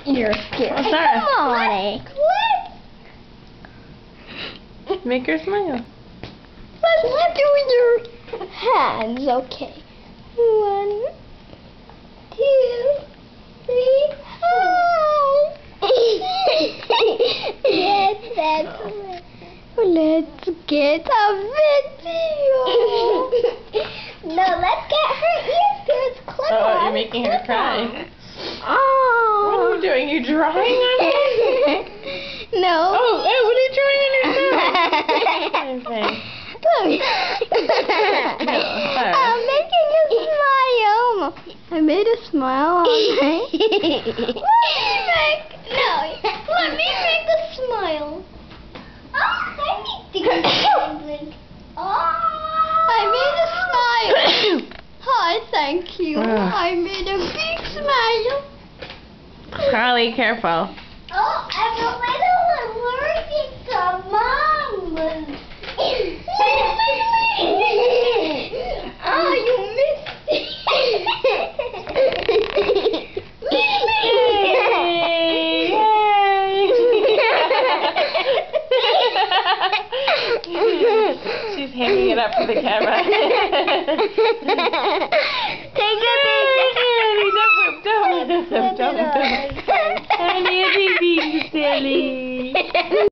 You're scared. Oh, Sarah. Come on, Make her smile. Let's do your hands, okay. 1, 2, 3, 4. Let's get a video. No, let's get her ears pierced. Clip Oh, on, you're making her clip cry. on. Oh. What are you doing? You drawing on her? No. Oh, hey, what are you drawing on your face? I'm making a smile. I made a smile on me. Let me make a smile. Oh, I need to blink. Oh, I made a smile. Hi, thank you. I made a big smile. Carly, careful. Oh, I'm a little allergic to mom. Oh, you missed it. She's hanging it up for the camera.